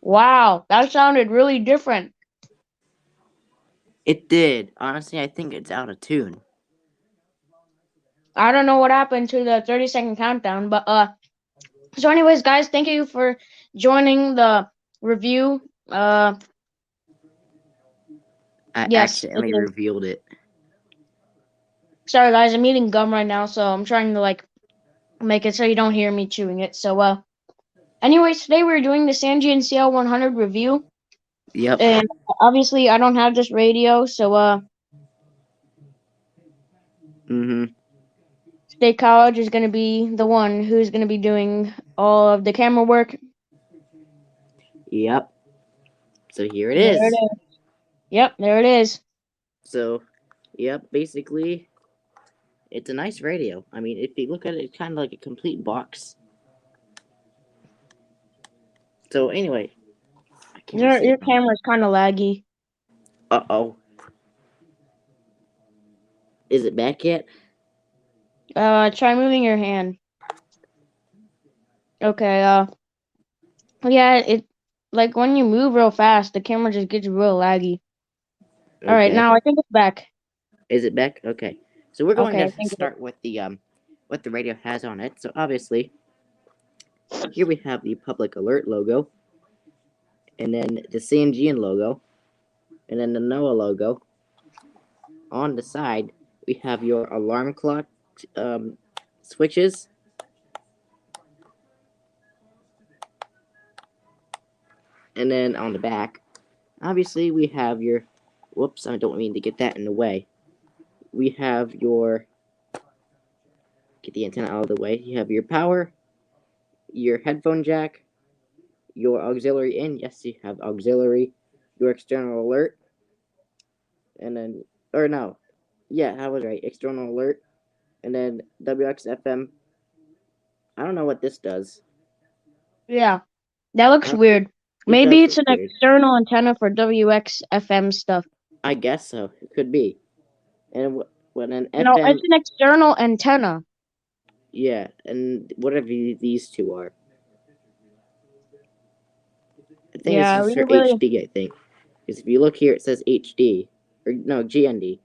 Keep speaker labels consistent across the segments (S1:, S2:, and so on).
S1: Wow, that sounded really different.
S2: It did. Honestly, I think it's out of tune.
S1: I don't know what happened to the 30-second countdown, but so anyways, guys, thank you for joining the review.
S2: I
S1: Yes, it
S2: accidentally
S1: is.
S2: revealed it.
S1: Sorry guys, I'm eating gum right now, so I'm trying to make it so you don't hear me chewing it. So anyways, today we're doing the Sangean CL100 review.
S2: Yep.
S1: And obviously I don't have this radio, so State College is gonna be the one who's gonna be doing all of the camera work.
S2: Yep. So here it
S1: There
S2: is.
S1: it is. Yep, there it is.
S2: So, yep, basically, it's a nice radio. I mean, if you look at it, it's kind of like a complete box. So, anyway.
S1: Your camera's kind of laggy.
S2: Uh-oh. Is it back yet?
S1: Try moving your hand. Okay, yeah, it, like, when you move real fast, the camera just gets real laggy.
S2: Okay.
S1: Alright, now I think it's back.
S2: Is it back? Okay. So we're going
S1: Okay,
S2: to start with the what the radio has on it. So obviously, here we have the public alert logo, and then the Sangean logo, and then the NOAA logo. On the side, we have your alarm clock switches. And then on the back, obviously we have your, whoops, I don't mean to get that in the way. We have your, get the antenna out of the way. You have your power, your headphone jack, your auxiliary in. Yes, you have auxiliary, your external alert, and then, or no, yeah, I was right, external alert, and then WXFM. I don't know what this does.
S1: Yeah, that looks weird. Maybe it's an external antenna for WXFM stuff.
S2: I guess so. It could be. And when an FM.
S1: No, it's an external antenna.
S2: Yeah, and whatever these two are. I think
S1: Yeah,
S2: this is for HD, I think. Because if you look here, it says HD. Or, no, GND.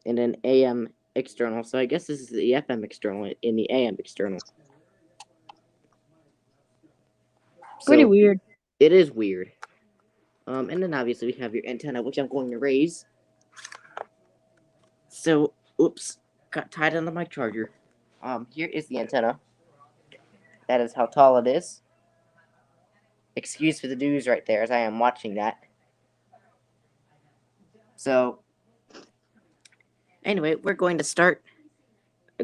S2: And then AM external. So I guess this is the FM external and the AM external.
S1: Pretty weird.
S2: It is weird. And then obviously we have your antenna, which I'm going to raise. So, oops, got tied on the mic charger. Here is the antenna. That is how tall it is. Excuse for the news right there, as I am watching that. So, anyway, we're going to start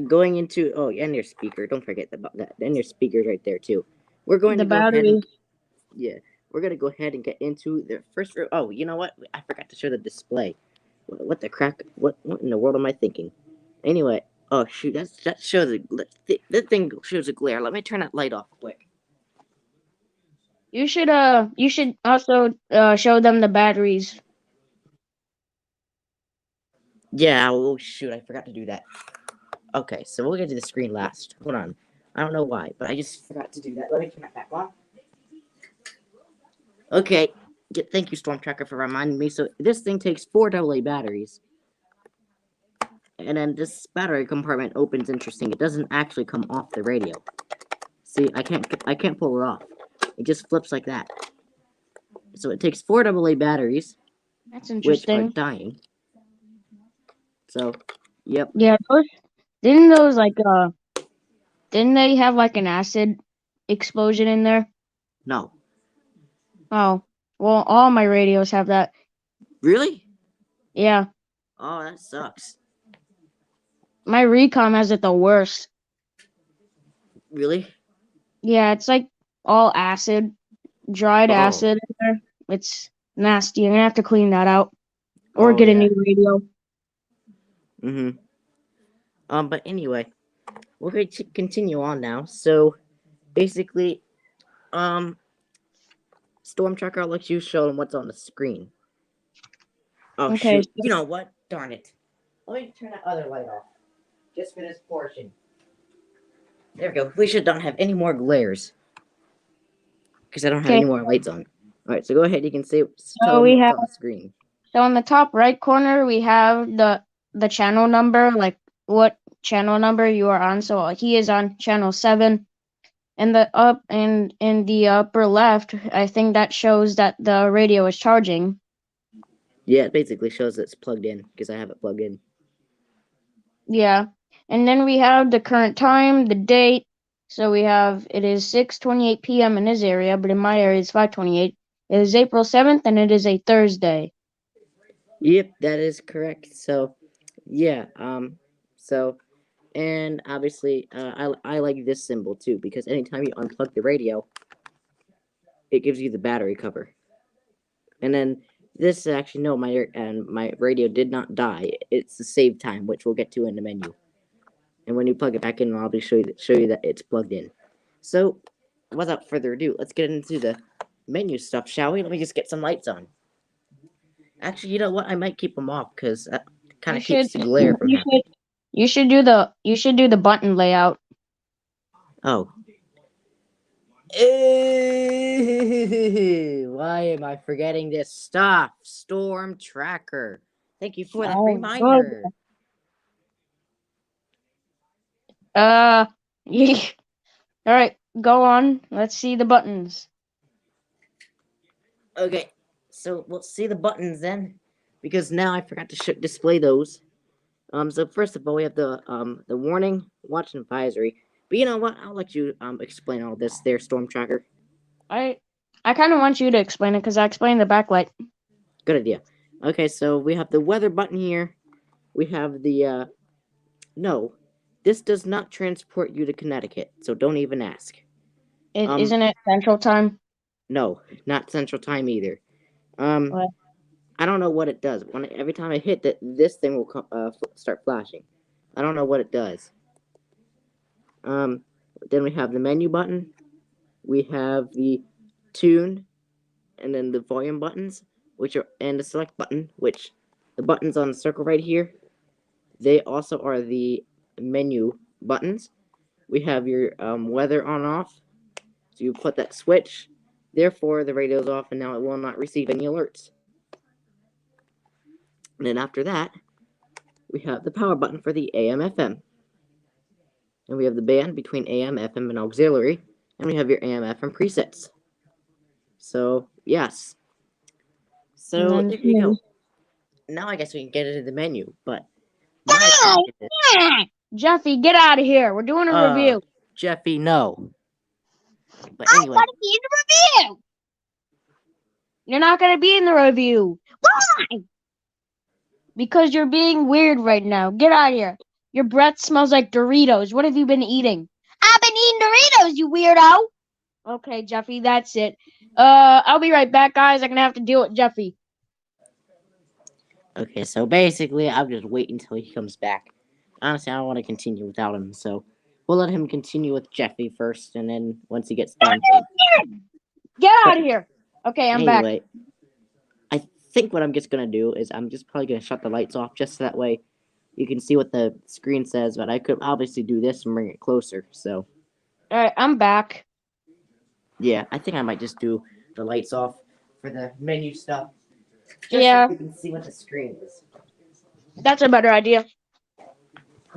S2: going into, oh, and your speaker. Don't forget about that. And your speaker's right there, too. We're going to go ahead and, yeah, we're going to go ahead and get into the first, oh, you know what? I forgot to show the display. What the crap? What in the world am I thinking? Anyway, oh, shoot, that shows that thing shows a glare. Let me turn that light off quick.
S1: You should also show them the batteries.
S2: Yeah, oh shoot, I forgot to do that. Okay, so we'll get to the screen last. Hold on. I don't know why, but I just forgot to do that. Let me turn that back on. Okay, thank you, Storm Tracker, for reminding me. So this thing takes 4 AA batteries. And then this battery compartment opens interesting. It doesn't actually come off the radio. See, I can't pull it off. It just flips like that. So it takes 4 AA batteries.
S1: That's interesting.
S2: Which are dying. So, yep.
S1: Yeah, didn't they have like an acid explosion in there?
S2: No.
S1: Oh, well, all my radios have that.
S2: Really?
S1: Yeah.
S2: Oh, that sucks.
S1: My Recom has it the worst.
S2: Really?
S1: Yeah, it's like all acid. dried
S2: Oh.
S1: acid in there. It's nasty. I'm gonna have to clean that out or
S2: Oh
S1: get a
S2: yeah.
S1: new radio.
S2: Mhm. But anyway, we're going to continue on now. So basically, um, Storm Tracker, I'll let you show them what's on the screen. Oh
S1: Okay.
S2: shoot! You know what? Darn it! Let me turn that other light off, just for this portion. There we go. We should don't have any more glares, because I don't have
S1: Okay.
S2: any more lights on. All right, so go ahead. You can see, tell
S1: So
S2: them
S1: we
S2: what's
S1: have
S2: on the screen.
S1: so in the top right corner we have the channel number, like what channel number you are on. So he is on channel 7. And in the upper left, I think that shows that the radio is charging.
S2: Yeah, it basically shows it's plugged in because I have it plugged in.
S1: Yeah. And then we have the current time, the date. So we have it is 6:28 p.m. in his area, but in my area it's 5:28. It is April 7th and it is a Thursday.
S2: Yep, that is correct. So, yeah. So, and obviously, I like this symbol too because anytime you unplug the radio, it gives you the battery cover. And then this actually no, my radio did not die. It's the save time, which we'll get to in the menu. And when you plug it back in, I'll be show you that it's plugged in. So, without further ado, let's get into the menu stuff, shall we? Let me just get some lights on. Actually, you know what? I might keep them off because that kind
S1: You
S2: of
S1: should
S2: keeps the glare from
S1: you
S2: happening.
S1: should you should do the button layout.
S2: Oh. Why am I forgetting this stuff? Storm Tracker. Thank you for that
S1: Oh, good.
S2: reminder.
S1: Uh, all right, go on. Let's see the buttons.
S2: Okay, so we'll see the buttons then, because now I forgot to display those. So first of all, we have the warning, watch and advisory. But you know what? I'll let you explain all this there, Storm Tracker.
S1: I I kind of want you to explain it because I explained the backlight.
S2: Good idea. Okay, so we have the weather button here. We have the no, this does not transport you to Connecticut, so don't even ask.
S1: It
S2: Um,
S1: isn't it Central Time.
S2: no, not Central Time either. Um,
S1: What?
S2: I don't know what it does. Every time I hit that, this thing will start flashing. I don't know what it does. Um, then we have the menu button. We have the tune, and then the volume buttons, which are and the select button, which the buttons on the circle right here. They also are the menu buttons. We have your weather on off. So you put that switch. Therefore, the radio's off, and now it will not receive any alerts. And then after that, we have the power button for the AM FM. And we have the band between AM, FM, and auxiliary. And we have your AM, FM presets. So, yes.
S1: And
S2: So,
S1: then
S2: there you go. Now I guess we can get into the menu. But my
S1: Ah!
S2: opinion is,
S1: Ah! Jeffy, get out of here. We're doing a review.
S2: Jeffy, no. But
S1: I
S2: anyway,
S1: gotta be in the review. You're not gonna be in the review. Why? Because you're being weird right now. Get out of here. Your breath smells like Doritos. What have you been eating? I've been eating Doritos, you weirdo. Okay, Jeffy, that's it. I'll be right back, guys. I'm gonna have to deal with Jeffy.
S2: okay, so basically, I'll just wait until he comes back. Honestly, I don't want to continue without him, so we'll let him continue with Jeffy first, and then once he gets done.
S1: Get
S2: But
S1: out of here. Okay, I'm back.
S2: anyway, I think what I'm just gonna do is I'm just probably gonna shut the lights off just so that way you can see what the screen says. But I could obviously do this and bring it closer. So
S1: Alright, I'm back.
S2: yeah, I think I might just do the lights off for the menu stuff, just so
S1: Yeah,
S2: you can see what the screen is.
S1: that's a better idea.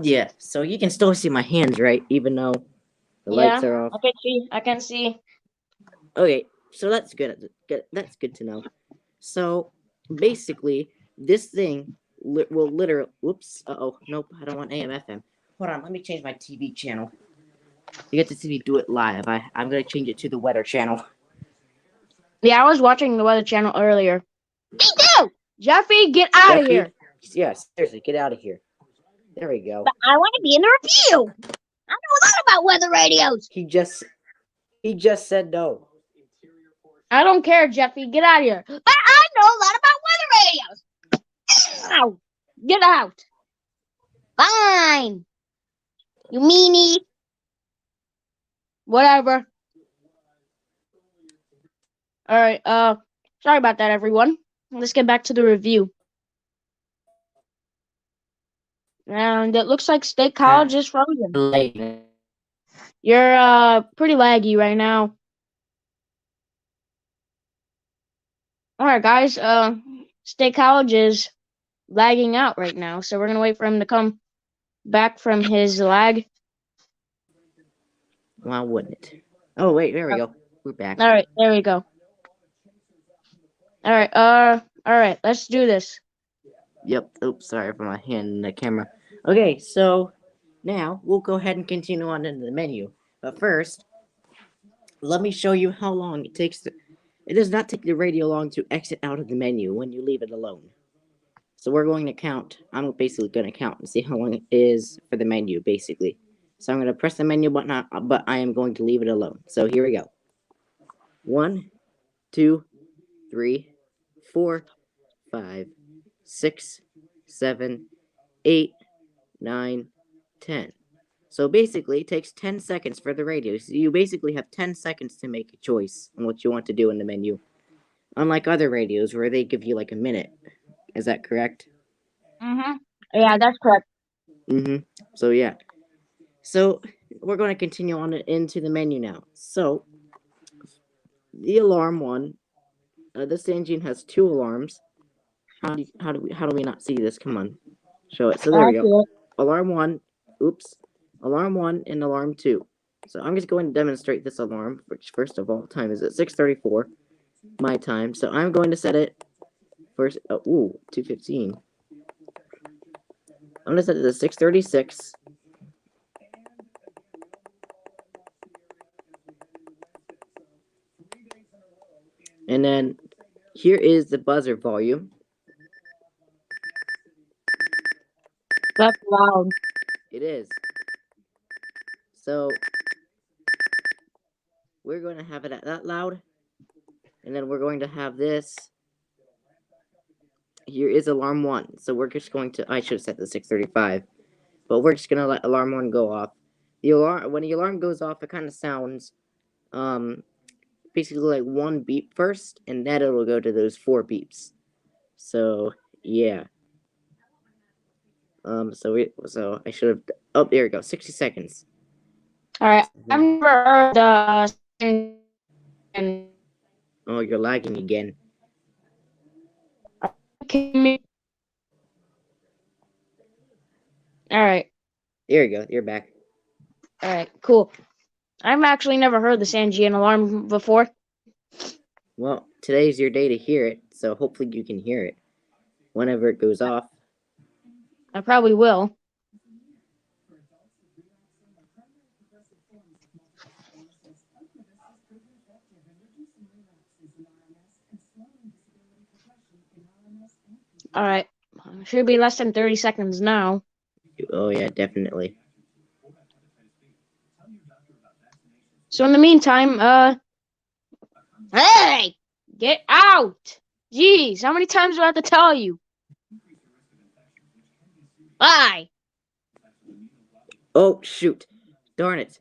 S2: Yeah, so you can still see my hands, right? Even though the lights
S1: Yeah,
S2: are off.
S1: I can see. I can see.
S2: Okay, so that's good. That's good to know. So basically, this thing will literally. Whoops. Oh. Nope. I don't want AM FM. Hold on. Let me change my TV channel. You get to see me do it live. I'm gonna change it to the weather channel.
S1: Yeah, I was watching the Weather Channel earlier. Me too! Jeffy, get out of here.
S2: Jeffy. Yeah. Seriously, get out of here. There we go.
S1: But I want to be in the review. I know a lot about weather radios.
S2: He just said no.
S1: I don't care, Jeffy. Get out of here. But I know a lot about weather radios. Ow. Get out. Fine. You meanie. Whatever. Alright, sorry about that, everyone. Let's get back to the review. And it looks like State College is frozen. You're, pretty laggy right now. Alright, guys, State College is lagging out right now, so we're gonna wait for him to come back from his lag.
S2: Why wouldn't it? Oh, wait, there we go. We're back.
S1: Alright, there we go. Alright, let's do this.
S2: Yep. Oops, sorry for my hand in the camera. Okay, so now we'll go ahead and continue on into the menu. But first, let me show you how long it takes to... It does not take the radio long to exit out of the menu when you leave it alone. So we're going to count. I'm basically going to count and see how long it is for the menu, basically. So I'm going to press the menu button, but I am going to leave it alone. So here we go. 1, 2, 3, 4, 5, 6, 7, 8, 9, 10. So basically, it takes 10 seconds for the radio. So you basically have 10 seconds to make a choice on what you want to do in the menu. Unlike other radios where they give you like a minute. Is that correct?
S1: Mm-hmm. Yeah, that's correct.
S2: Mm-hmm. So yeah. So we're going to continue on into the menu now. So the alarm one, the Sangean has 2 alarms. How do we not see this? Come on, show it. So there we go. Alarm 1. Oops. Alarm 1 and alarm 2. So I'm just going to demonstrate this alarm, which first of all, time is at 6:34 my time. So I'm going to set it first. 2:15. I'm gonna set it to 6:36. And then here is the buzzer volume.
S1: That's loud.
S2: It is. So we're going to have it at that loud. And then we're going to have this. Here is alarm 1. So we're just going to, I should have set the 6:35. But we're just gonna let alarm 1 go off. The alarm, when the alarm goes off, it kind of sounds, basically like 1 beep first, and then it'll go to those 4 beeps. So yeah. So I should have. Oh, there we go. 60 seconds.
S1: All right. I've never heard
S2: Oh, you're lagging again.
S1: All right.
S2: There you go. You're back.
S1: All right. Cool. I've actually never heard the Sangean alarm before.
S2: Well, today's your day to hear it, so hopefully you can hear it whenever it goes off.
S1: I probably will. All right. Should be less than 30 seconds now.
S2: Oh yeah, definitely.
S1: So in the meantime, hey, get out! Jeez, how many times do I have to tell you? Bye.
S2: Oh shoot! Darn it!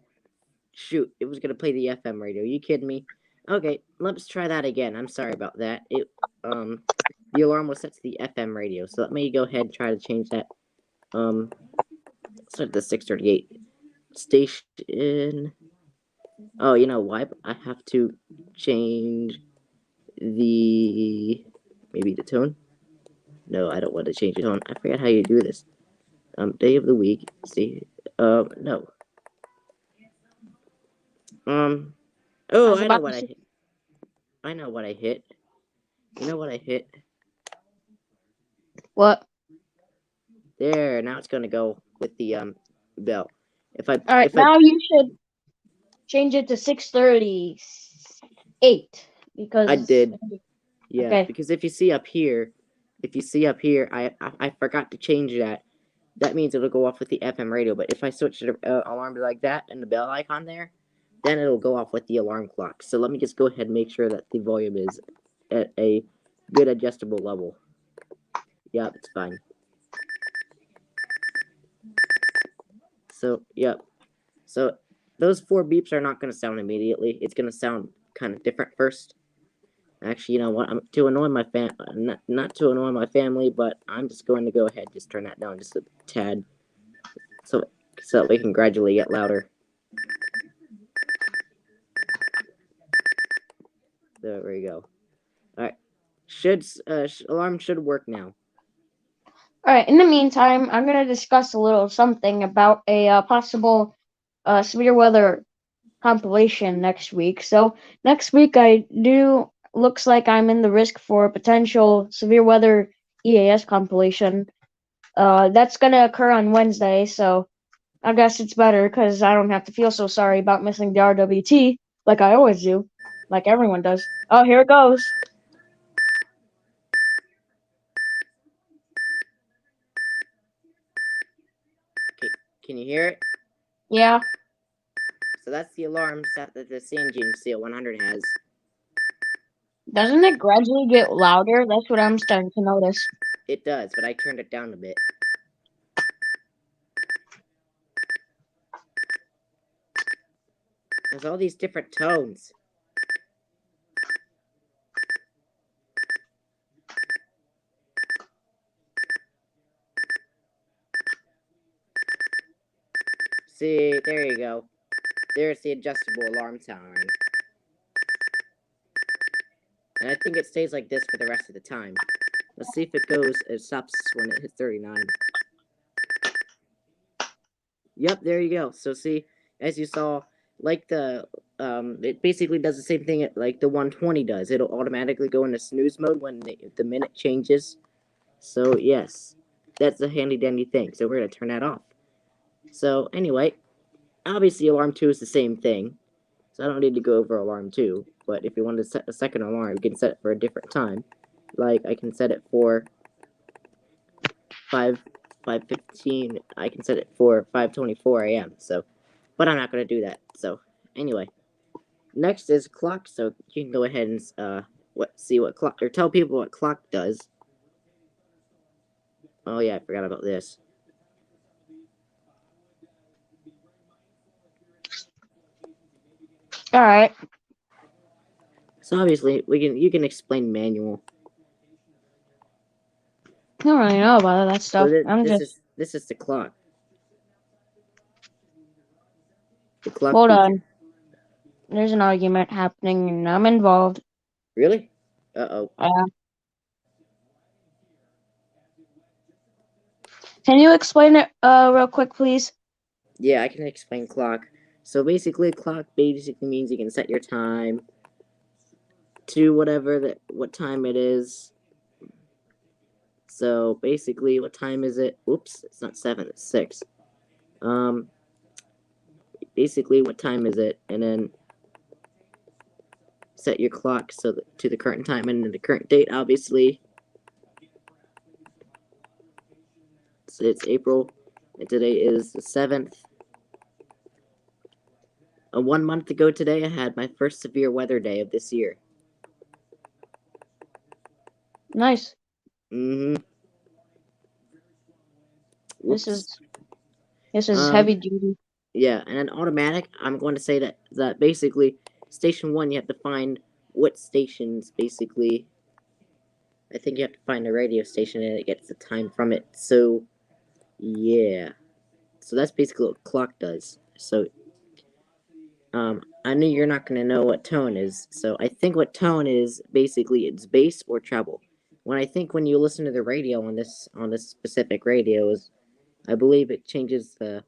S2: Shoot! It was gonna play the FM radio. You kidding me? Okay, let's try that again. I'm sorry about that. The alarm was set to the FM radio, so let me go ahead and try to change that. Set to 6:38 station. Oh, you know what? I have to change maybe the tone. No, I don't want to change the tone. I forget how you do this. Day of the week. See, no. Oh, I know what I hit. I know what I hit. You know what I hit?
S1: What?
S2: There. Now it's gonna go with the bell.
S1: All right, now you should change it to 6:38 because
S2: I did. Yeah,
S1: okay.
S2: because if you see up here, I forgot to change that. That means it'll go off with the FM radio. But if I switch the alarm to like that and the bell icon there, then it'll go off with the alarm clock. So let me just go ahead and make sure that the volume is at a good adjustable level. Yep, it's fine. So, yep. So those 4 beeps are not going to sound immediately. It's going to sound kind of different first. Actually, you know what? I'm to annoy my not to annoy my family, but I'm just going to go ahead and just turn that down just a tad, so that we can gradually get louder. There we go. All right, alarm should work now.
S1: All right. In the meantime, I'm gonna discuss a little something about a possible severe weather compilation next week. So next week, I do looks like I'm in the risk for a potential severe weather EAS compilation. That's gonna occur on Wednesday, so I guess it's better because I don't have to feel so sorry about missing the RWT like I always do, like everyone does. Oh, here it goes.
S2: Okay, can you hear it?
S1: Yeah.
S2: So that's the alarm set that the Sangean CL100 has.
S1: Doesn't it gradually get louder? That's what I'm starting to notice.
S2: It does, but I turned it down a bit. There's all these different tones. See, there you go. There's the adjustable alarm sounding. And I think it stays like this for the rest of the time. Let's see if it stops when it hits 39. Yep, there you go. So see, as you saw, like it basically does the same thing like the 120 does. It'll automatically go into snooze mode when the minute changes. So yes, that's a handy dandy thing. So we're gonna turn that off. So anyway, obviously alarm 2 is the same thing. So I don't need to go over alarm 2. But if you want to set a second alarm, you can set it for a different time. Like I can set it for 5:15. I can set it for 5:24 a.m. So, but I'm not gonna do that. So anyway, next is clock. So you can go ahead and see what clock, or tell people what clock does. Oh yeah, I forgot about this.
S1: All right.
S2: So obviously you can explain manual.
S1: I don't really know about that
S2: So
S1: stuff. I'm just
S2: this is the clock. The clock
S1: hold
S2: feature.
S1: on. There's an argument happening, and I'm involved.
S2: Really? Uh-oh.
S1: Can you explain it real quick, please?
S2: Yeah, I can explain clock. So basically, clock basically means you can set your time to what time it is. So basically, what time is it? Oops, it's not 7, it's 6. Um, basically, what time is it? And then set your clock to the current time and the current date, obviously. So it's April, and today is the 7th. 1 month ago today, I had my first severe weather day of this year.
S1: Nice.
S2: Mm-hmm.
S1: This
S2: Whoops.
S1: is heavy duty.
S2: Yeah, and then automatic, I'm going to say that basically, station 1, you have to find what stations, basically. I think you have to find a radio station and it gets the time from it. So, yeah. So that's basically what clock does. So, I know you're not going to know what tone is. So I think what tone is, basically, it's bass or treble. When you listen to the radio on this specific radio, is I believe it changes the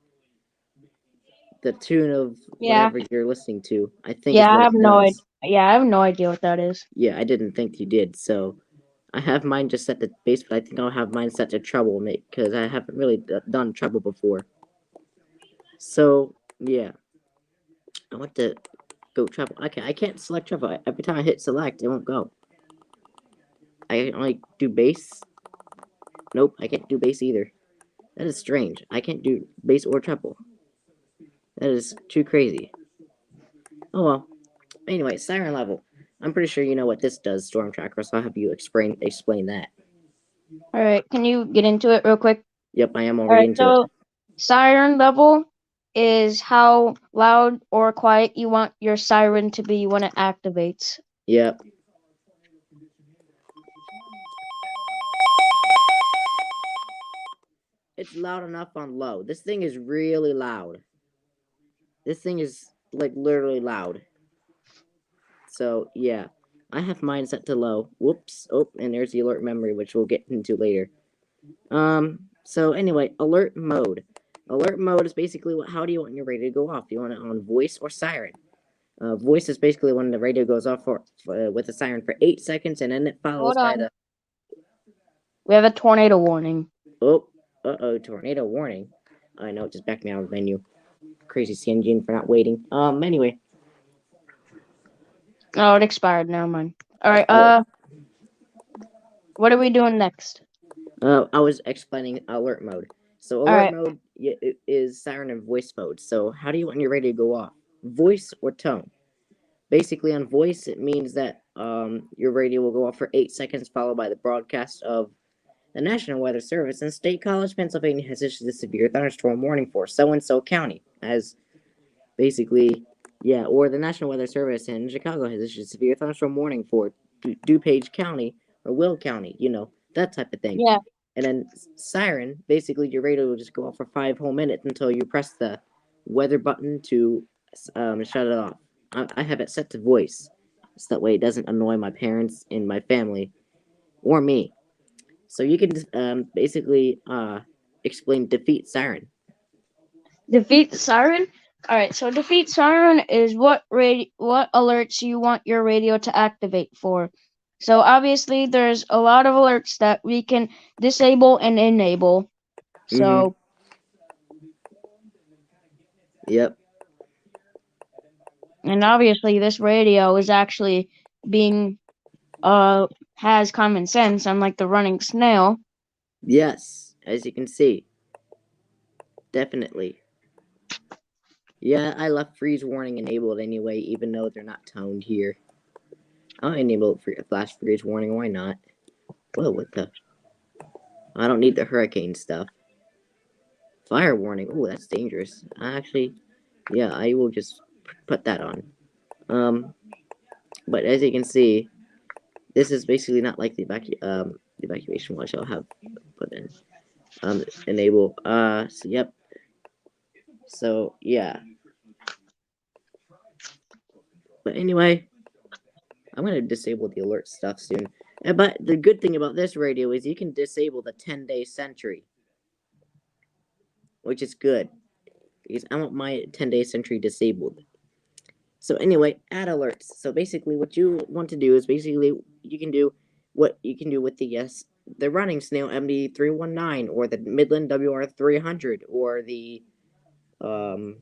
S2: tune of
S1: Yeah.
S2: whatever you're listening to. I think is
S1: Yeah,
S2: what it does.
S1: I have no idea what that is.
S2: Yeah, I didn't think you did. So I have mine just set to bass, but I think I'll have mine set to treble, mate, because I haven't really done treble before. So yeah, I want to go treble. Okay, I can't select treble. Every time I hit select, it won't go. I can only do bass. Nope, I can't do bass either. That is strange. I can't do bass or treble. That is too crazy. Oh well. Anyway, Siren Level. I'm pretty sure you know what this does, Storm Tracker, so I'll have you explain that.
S1: All right, can you get into it real quick?
S2: Yep, I am
S1: All
S2: already
S1: right,
S2: into it.
S1: so siren level is how loud or quiet you want your siren to be when it activates.
S2: Yep. It's loud enough on low. This thing is really loud. This thing is like literally loud. So yeah. I have mine set to low. Whoops. Oh, and there's the alert memory, which we'll get into later. So anyway, alert mode. Alert mode is basically how do you want your radio to go off? Do you want it on voice or siren? Voice is basically when the radio goes off with a siren for 8 seconds, and then it follows
S1: Hold
S2: by
S1: on.
S2: the
S1: We have a tornado warning.
S2: oh, tornado warning. I know, just backed me out of the menu. Crazy Sangean for not waiting. Anyway,
S1: Oh, it expired. Never mind. All right.
S2: oh,
S1: What are we doing next?
S2: I was explaining alert mode. So
S1: All
S2: alert
S1: right.
S2: mode is siren and voice mode. So how do you want your radio to go off? Voice or tone? Basically, on voice, it means that your radio will go off for 8 seconds, followed by the broadcast of the National Weather Service in State College, Pennsylvania has issued a severe thunderstorm warning for so and so county. As basically, yeah, or the National Weather Service in Chicago has issued a severe thunderstorm warning for DuPage County or Will County, that type of thing.
S1: Yeah.
S2: And then siren, basically, your radio will just go off for 5 whole minutes until you press the weather button to shut it off. I have it set to voice, so that way it doesn't annoy my parents and my family or me. So you can basically explain defeat siren.
S1: Defeat siren. All right. So defeat siren is what alerts you want your radio to activate for. So obviously, there's a lot of alerts that we can disable and enable.
S2: Mm-hmm.
S1: So
S2: Yep.
S1: and obviously, this radio is actually being has common sense, unlike the running snail.
S2: Yes. As you can see, definitely. Yeah, I left freeze warning enabled anyway, even though they're not toned here. I'll enable flash freeze warning. Why not? Whoa, what the? I don't need the hurricane stuff. Fire warning. Oh, that's dangerous. Actually, yeah, I will just put that on. Um, but as you can see, this is basically not like the evacuation watch I'll have put in. Enable. So yep. So yeah. But anyway, I'm gonna disable the alert stuff soon. But the good thing about this radio is you can disable the 10-day sentry, which is good because I want my 10-day sentry disabled. So anyway, add alerts. So basically, what you want to do is basically you can do what you can do with the running snail MD319 or the Midland WR300 or the am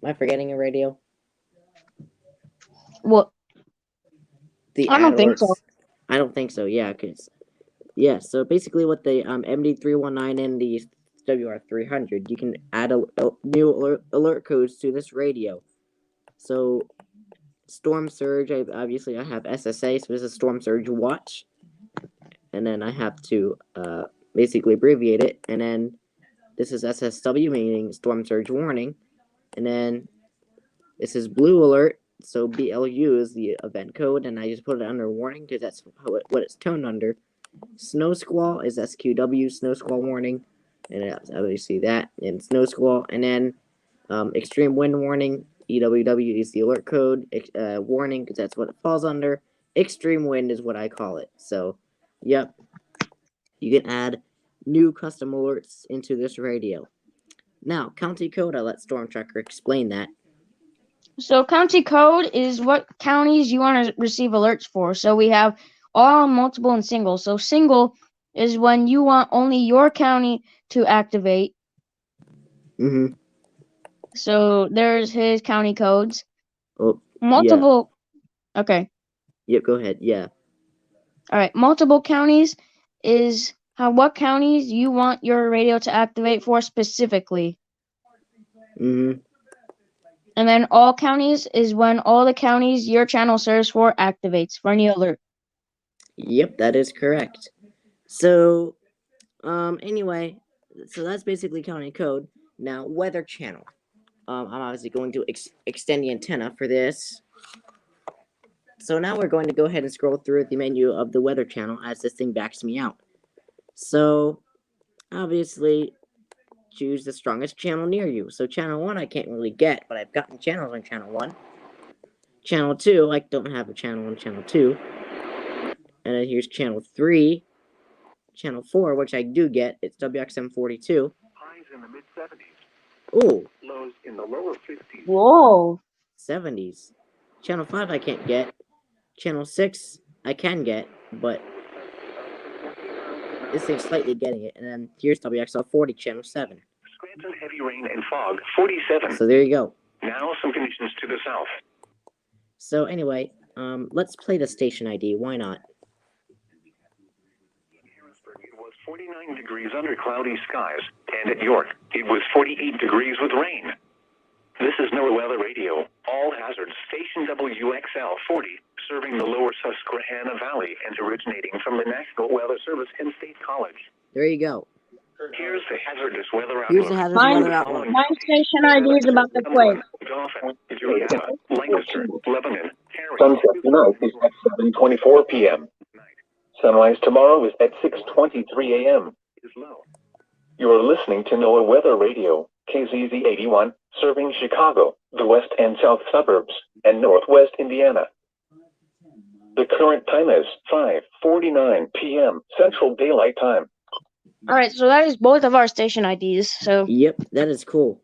S2: I forgetting a radio?
S1: Well,
S2: The
S1: I
S2: add
S1: don't think so.
S2: alerts. I don't think so. Yeah, because yeah. So basically, with the MD319 and the WR300, you can add new alert codes to this radio. So storm surge. Obviously I have SSA, so this is storm surge watch, and then I have to basically abbreviate it, and then this is SSW, meaning storm surge warning, and then this is blue alert. So BLU is the event code, and I just put it under warning because that's what it's toned under. Snow squall is SQW, snow squall warning, and obviously that, and snow squall, and then extreme wind warning, EWW is the alert code, warning because that's what it falls under. Extreme wind is what I call it. So, yep, you can add new custom alerts into this radio. Now, county code, I'll let Storm Tracker explain that.
S1: So county code is what counties you want to receive alerts for. So we have all, multiple, and single. So single is when you want only your county to activate.
S2: Mm-hmm.
S1: So there's his county codes.
S2: Oh, yeah.
S1: Multiple. Okay.
S2: Yep, go ahead. Yeah.
S1: All right. Multiple counties is what counties you want your radio to activate for specifically.
S2: Mm-hmm.
S1: And then all counties is when all the counties your channel serves for activates for any alert.
S2: Yep, that is correct. So, anyway, so that's basically county code. Now, weather channel. I'm obviously going to extend the antenna for this. So now we're going to go ahead and scroll through the menu of the weather channel as this thing backs me out. So, obviously, choose the strongest channel near you. So channel 1 I can't really get, but I've gotten channels on channel 1. Channel 2, I don't have a channel on channel 2. And then here's channel 3. Channel 4, which I do get, it's WXM42.
S3: Highs in the mid-70s.
S2: Ooh.
S3: Lows in the lower 50s.
S1: Whoa.
S2: 70s. Channel 5 I can't get. Channel 6 I can get, but this thing's slightly getting it. And then here's WXL40, channel 7.
S3: Scranton, heavy rain and fog, 47.
S2: So there you go.
S3: Now some conditions to the south.
S2: So anyway, let's play the station ID. Why not?
S3: It was 49 degrees under cloudy skies, and at York, it was 48 degrees with rain. This is NOAA Weather Radio, all hazards, station WXL 40, serving the lower Susquehanna Valley and originating from the National Weather Service and State College.
S2: There you go.
S3: Here's the hazardous weather outlook.
S2: Here's the hazardous weather outlook.
S1: My station ID is about to play.
S3: Dauphin, Juliana, Lancaster, Lebanon, Harry.
S4: Sunset tonight is at 7:24 p.m. Sunrise tomorrow is at 6:23 a.m.
S3: Is low.
S4: You're listening to NOAA Weather Radio, KZZ 81, serving Chicago, the west and south suburbs, and northwest Indiana. The current time is 5:49 p.m. Central Daylight Time.
S1: All right, so that is both of our station IDs. So
S2: Yep, that is cool.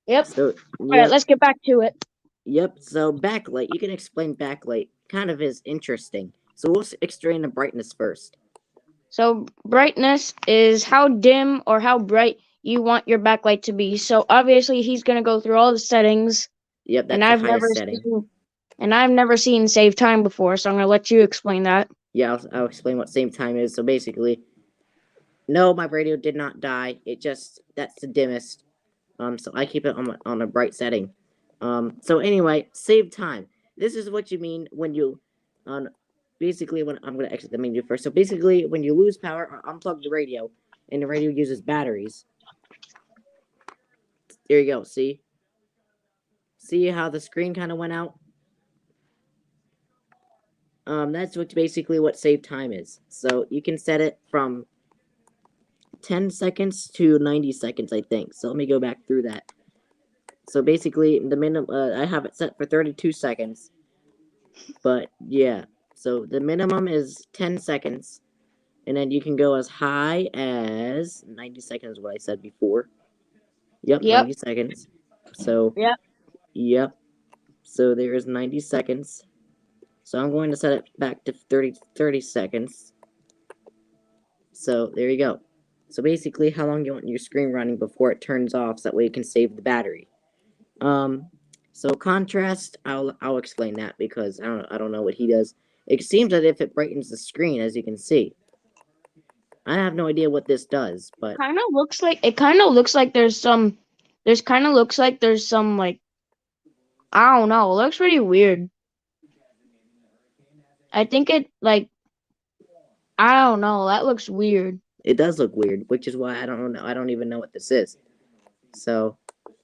S1: yep.
S2: So, yep.
S1: All right, let's get back to it.
S2: Yep, so backlight. You can explain backlight. Kind of is interesting. So we'll explain the brightness first.
S1: So brightness is how dim or how bright you want your backlight to be. So obviously he's gonna go through all the settings.
S2: Yep, that's
S1: and
S2: the
S1: I've
S2: highest
S1: never
S2: setting.
S1: I've never seen save time before, so I'm gonna let you explain that.
S2: Yeah, I'll explain what save time is. So basically, no, my radio did not die. It just, that's the dimmest. So I keep it on a bright setting. So anyway, save time. This is what you mean when you, basically when, I'm going to exit the menu first. So basically, when you lose power or unplug the radio, and the radio uses batteries. There you go, see? See how the screen kind of went out? That's basically what save time is. So you can set it from 10 seconds to 90 seconds, I think. So let me go back through that. So basically, the minimum, I have it set for 32 seconds. But yeah, so the minimum is 10 seconds. And then you can go as high as 90 seconds, what I said before. Yep. 90 seconds. So, yep. So there is 90 seconds. So I'm going to set it back to 30 seconds. So there you go. So basically, how long you want your screen running before it turns off, so that way you can save the battery. So contrast, I'll explain that because I don't know what he does. It seems that if it brightens the screen, as you can see. I have no idea what this does, but
S1: it kind of looks like there's some like, I don't know, it looks pretty weird. I think it like, I don't know, that looks weird.
S2: It does look weird, which is why I don't even know what this is. So,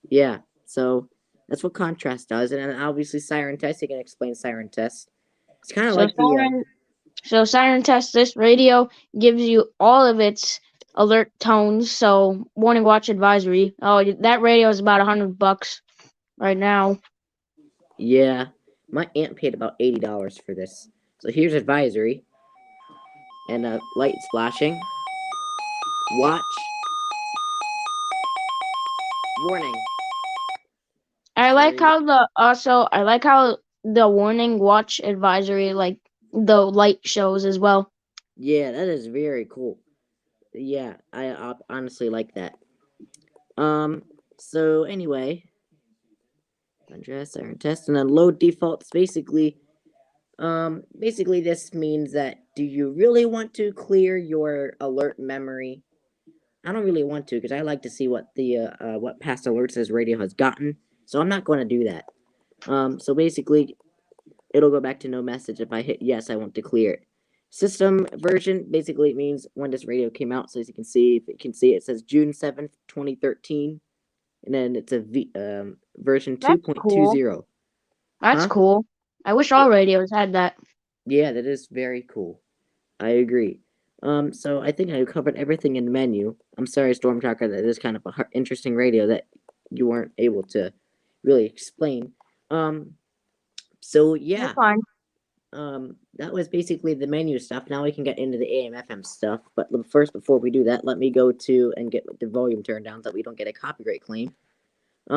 S2: yeah. So that's what contrast does, and obviously Siren Test. You can explain Siren Test. It's kind of like
S1: So Siren Test, this radio gives you all of its alert tones. So warning, watch, advisory. Oh, that radio is about $100 right now.
S2: Yeah, my aunt paid about $80 for this. So here's advisory, and a light flashing. Watch. Warning.
S1: I like how the warning, watch, advisory, like the light shows as well.
S2: Yeah, that is very cool. Yeah, I honestly like that. So anyway, address Siren Test, and then load defaults. Basically this means that do you really want to clear your alert memory? I don't really want to because I like to see what the what past alerts this radio has gotten. So I'm not going to do that. So basically, it'll go back to no message. If I hit yes, I want to clear it. System version basically means when this radio came out. So as you can see, if you can see, it says June 7th, 2013. And then it's a version
S1: That's cool.
S2: 2.20.
S1: That's
S2: Huh?
S1: cool. I wish all radios had that.
S2: Yeah, that is very cool. I agree. So I think I covered everything in the menu. I'm sorry, Storm Tracker, that is kind of a interesting radio that you weren't able to really explain. So
S1: You're
S2: yeah,
S1: fine.
S2: that was basically the menu stuff. Now we can get into the AM/FM stuff. But first, before we do that, let me go to and get the volume turned down so that we don't get a copyright claim.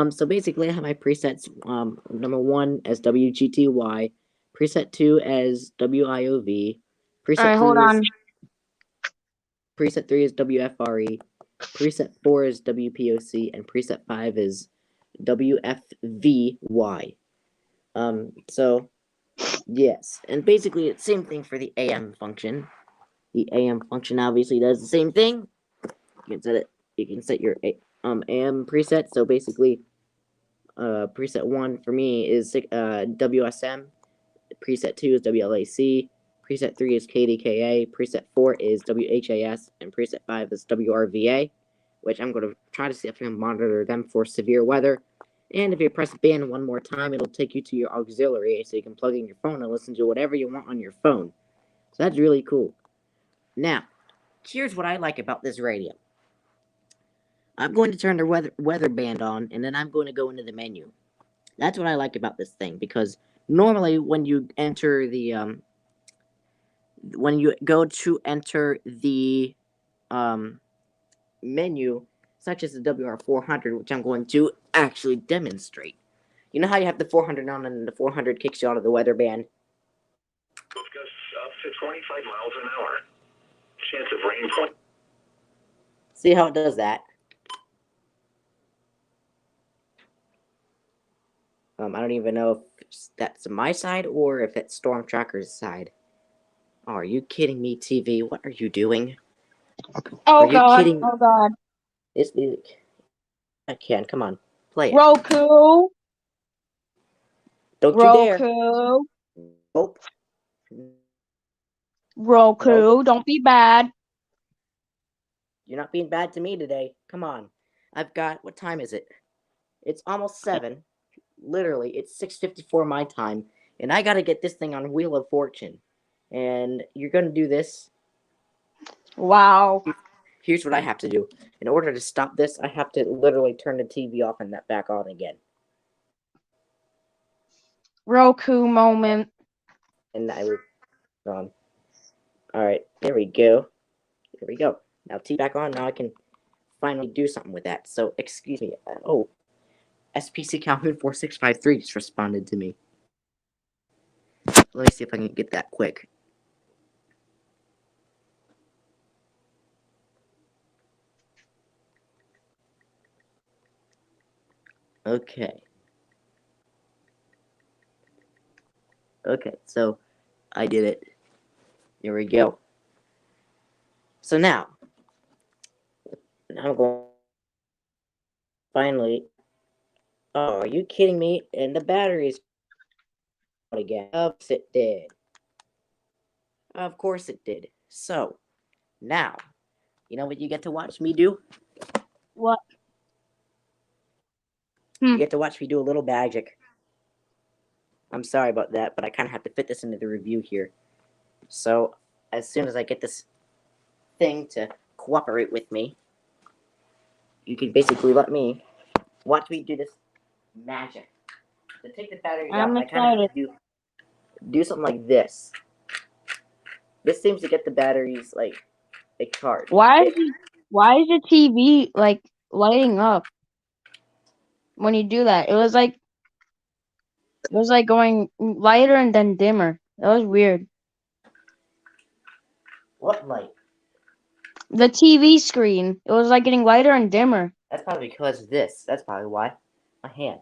S2: So basically, I have my presets. Number 1 as WGTY, preset 2 as WIOV,
S1: All right,
S2: preset
S1: hold
S2: 3 is
S1: on.
S2: preset 3 is WFRE, preset 4 is WPOC, and preset 5 is WFVY. So yes, and basically it's the same thing for the AM function. The AM function obviously does the same thing. You can set it. You can set your AM preset. So basically, preset 1 for me is WSM. Preset 2 is WLAC. Preset 3 is KDKA. Preset 4 is WHAS. And preset 5 is WRVA, which I'm going to try to see if I can monitor them for severe weather. And if you press band one more time, it'll take you to your auxiliary so you can plug in your phone and listen to whatever you want on your phone. So that's really cool. Now, here's what I like about this radio. I'm going to turn the weather band on, and then I'm going to go into the menu. That's what I like about this thing, because normally when you enter the when you go to enter the menu, such as the WR400, which I'm going to actually demonstrate. You know how you have the 400 on and the 400 kicks you out of the weather band?
S3: Gusts up to 25 miles an hour. Chance of rain point.
S2: See how it does that? I don't even know if that's my side or if it's Storm Tracker's side. Oh, are you kidding me, TV? What are you doing?
S1: Oh
S2: Are you
S1: god.
S2: kidding?
S1: Oh god.
S2: This music. I can. Come on. Play it.
S1: Roku.
S2: Don't you dare.
S1: Roku.
S2: Nope.
S1: Roku.
S2: Nope.
S1: Don't be bad.
S2: You're not being bad to me today. Come on. I've got. What time is it? It's almost 7. Literally, it's 6:54 my time. And I gotta get this thing on Wheel of Fortune. And you're gonna do this.
S1: Wow.
S2: Here's what I have to do. In order to stop this, I have to literally turn the TV off and that back on again.
S1: Roku moment.
S2: And I will. Alright, there we go. There we go. Now TV back on. Now I can finally do something with that. So, excuse me. Oh, SPC Calhoun 4653 just responded to me. Let me see if I can get that quick. Okay. Okay, so I did it. Here we go. So now I'm going. Finally. Oh, are you kidding me? And the battery's out again. Of course it did. Of course it did. So now, you know what you get to watch me do?
S1: What?
S2: You get to watch me do a little magic. I'm sorry about that, but I kind of have to fit this into the review here. So as soon as I get this thing to cooperate with me, you can basically let me watch me do this magic. To take the batteries out,
S1: I'm
S2: I kind of have
S1: excited.
S2: to do something like this. This seems to get the batteries like a charge.
S1: Why is the TV like lighting up when you do that? It was like going lighter and then dimmer. That was weird.
S2: What light?
S1: The TV screen. It was like getting lighter and dimmer.
S2: That's probably because of this. That's probably why. My hand.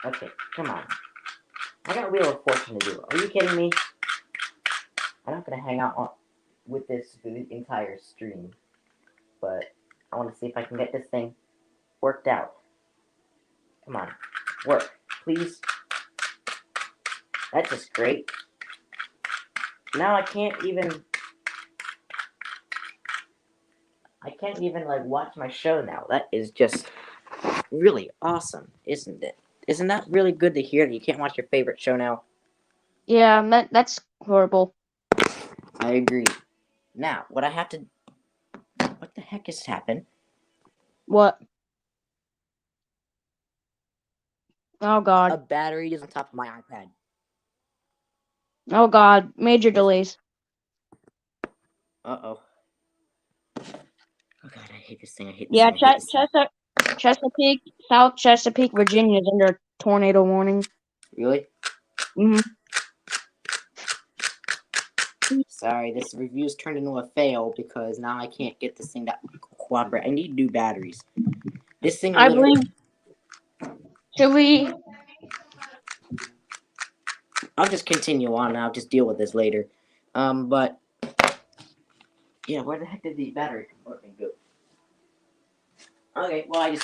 S2: Okay, come on. I got a Wheel of Fortune to do. Are you kidding me? I'm not gonna hang out with this for the entire stream, but I want to see if I can get this thing worked out. Come on, work, please. That's just great. Now I can't even like watch my show now. That is just really awesome, isn't it? Isn't that really good to hear that you can't watch your favorite show now?
S1: Yeah, that's horrible.
S2: I agree. Now, what the heck has happened?
S1: What? Oh
S2: A
S1: God.
S2: battery is on top of my iPad.
S1: Oh God. Major delays.
S2: Uh-oh. Oh God, I hate this thing. I hate this
S1: Yeah,
S2: thing. I hate this thing.
S1: Chesapeake, South Chesapeake, Virginia is under tornado warning.
S2: Really?
S1: Mhm.
S2: Sorry, this review's turned into a fail because now I can't get this thing to cooperate. I need new batteries. This thing
S1: I
S2: literally...
S1: believe. Should we?
S2: I'll just continue on and I'll just deal with this later. But... Yeah, where the heck did the battery compartment go? Okay, well,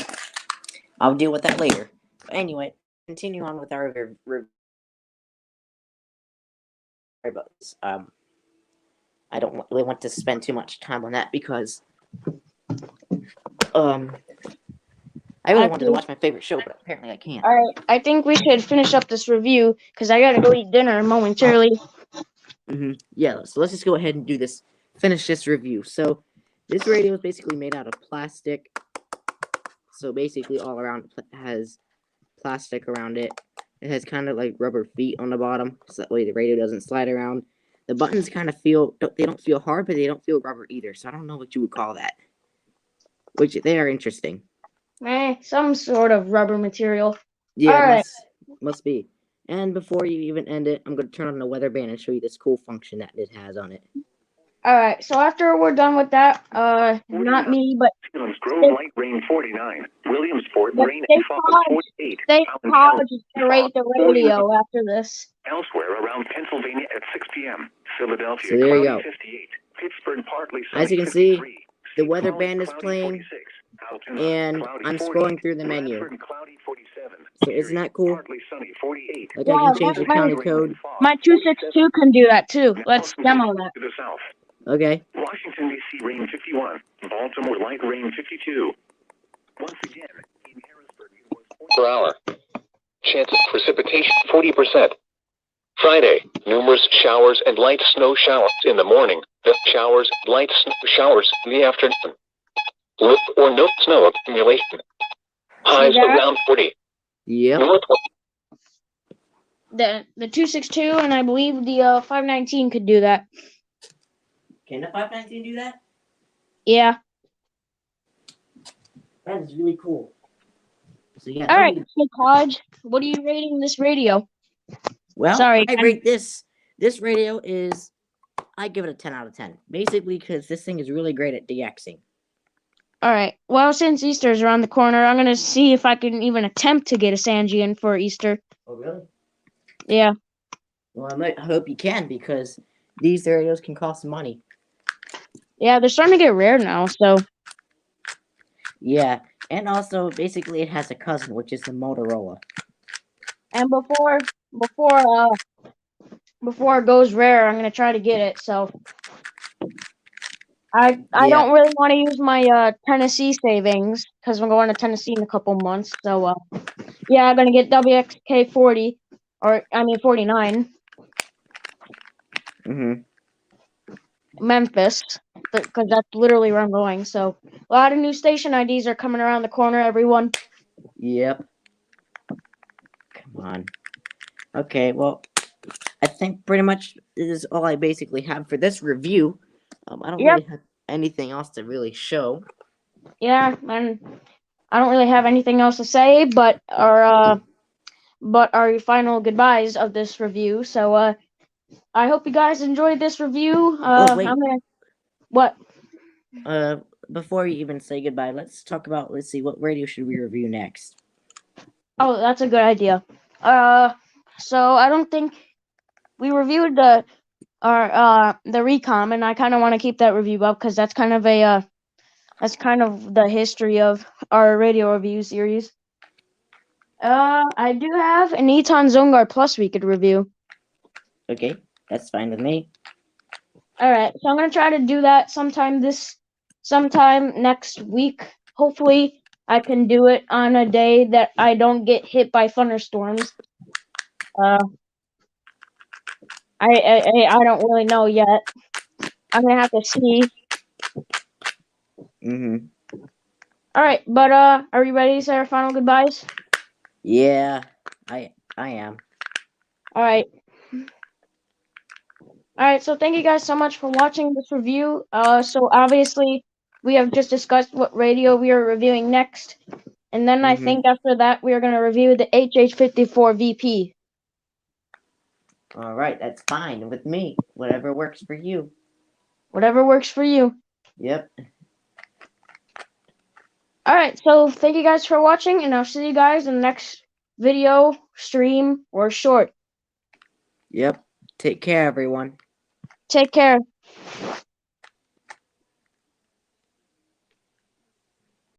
S2: I'll deal with that later. But anyway, continue on with our review. About this. I don't really want to spend too much time on that because... I really wanted to watch my favorite show, but apparently I can't.
S1: All right. I think we should finish up this review because I gotta go eat dinner momentarily.
S2: Yeah, so let's just go ahead and do this. Finish this review. So, this radio is basically made out of plastic. So basically, all around it has plastic around it. It has kind of like rubber feet on the bottom, so that way the radio doesn't slide around. The buttons kind of they don't feel hard, but they don't feel rubber either. So I don't know what you would call that. Which they are interesting.
S1: Some sort of rubber material.
S2: Yeah,
S1: All right.
S2: must be. And before you even end it, I'm going to turn on the weather band and show you this cool function that it has on it.
S1: All right. So after we're done with that, not me, but
S3: Salem Grove Light Rain 49, Williamsport
S1: the
S3: Rain
S1: State
S3: and Fog
S1: College,
S3: 48,
S1: State
S3: Allen
S1: College is
S3: County
S1: gonna rate the
S3: 49.
S1: radio after this.
S3: Elsewhere around Pennsylvania at 6 p.m. Philadelphia
S2: So there you
S3: cloudy
S2: go.
S3: 58, Pittsburgh partly sunny
S2: As you can see,
S3: 53,
S2: the
S3: St.
S2: weather
S3: Cloud,
S2: band is
S3: cloudy
S2: playing,
S3: 46, Altoona,
S2: and
S3: cloudy
S2: I'm
S3: 40,
S2: scrolling through the menu.
S3: Bradford, cloudy 47,
S2: So isn't that cool?
S3: partly sunny 48.
S2: Like
S1: Yeah,
S2: I can change the
S1: my
S2: county code.
S1: my 262 can do that too. Let's demo that.
S3: To the south.
S2: Okay.
S3: Washington, D.C. rain 51. Baltimore light rain 52. Once again, in Harrisburg it was 40 per hour. Chance of precipitation 40%. Friday, numerous showers and light snow showers in the morning. Then showers, light snow showers in the afternoon. Little or no snow accumulation. Highs around 40.
S2: Yep.
S1: The 262 and I believe the 519 could do that.
S2: Can the 519 do that?
S1: Yeah.
S2: That is really cool. So yeah.
S1: All right, State College, what are you rating this radio?
S2: Well,
S1: Sorry,
S2: I rate this. This radio is, I give it a 10 out of 10. Basically, because this thing is really great at DXing.
S1: All right. Well, since Easter's around the corner, I'm gonna see if I can even attempt to get a Sangean for Easter.
S2: Oh really?
S1: Yeah.
S2: Well, I hope you can because these radios can cost money.
S1: Yeah, they're starting to get rare now. So.
S2: Yeah, and also basically it has a cousin, which is the Motorola.
S1: And before it goes rare, I'm gonna try to get it. So. I don't really want to use my Tennessee savings because I'm going to Tennessee in a couple months. So yeah, I'm gonna get WXK 40 or I mean 49. Memphis, because that's literally where I'm going. So a lot of new station IDs are coming around the corner. Everyone.
S2: Yep. Come on. Okay, well, I think pretty much this is all I basically have for this review. I don't really have anything else to really show.
S1: Yeah, and I don't really have anything else to say, but our final goodbyes of this review. So I hope you guys enjoyed this review.
S2: Oh wait.
S1: What?
S2: Before you even say goodbye, let's see what radio should we review next.
S1: Oh, that's a good idea. So I don't think we reviewed the Recom, and I kind of want to keep that review up because that's kind of a That's kind of the history of our radio review series. I do have an Eton Zongar Plus we could review.
S2: Okay, that's fine with me.
S1: Alright, so I'm gonna try to do that sometime next week. Hopefully I can do it on a day that I don't get hit by thunderstorms. I don't really know yet. I'm gonna have to see.
S2: Mm-hmm.
S1: Alright, but are you ready to say our final goodbyes?
S2: Yeah, I am.
S1: Alright. Alright, so thank you guys so much for watching this review. So obviously we have just discussed what radio we are reviewing next. And then I
S2: Mm-hmm.
S1: think after that we are gonna review the HH54 VP.
S2: Alright, that's fine with me. Whatever works for you.
S1: Whatever works for you.
S2: Yep.
S1: Alright, so thank you guys for watching, and I'll see you guys in the next video, stream, or short.
S2: Yep. Take care, everyone.
S1: Take care.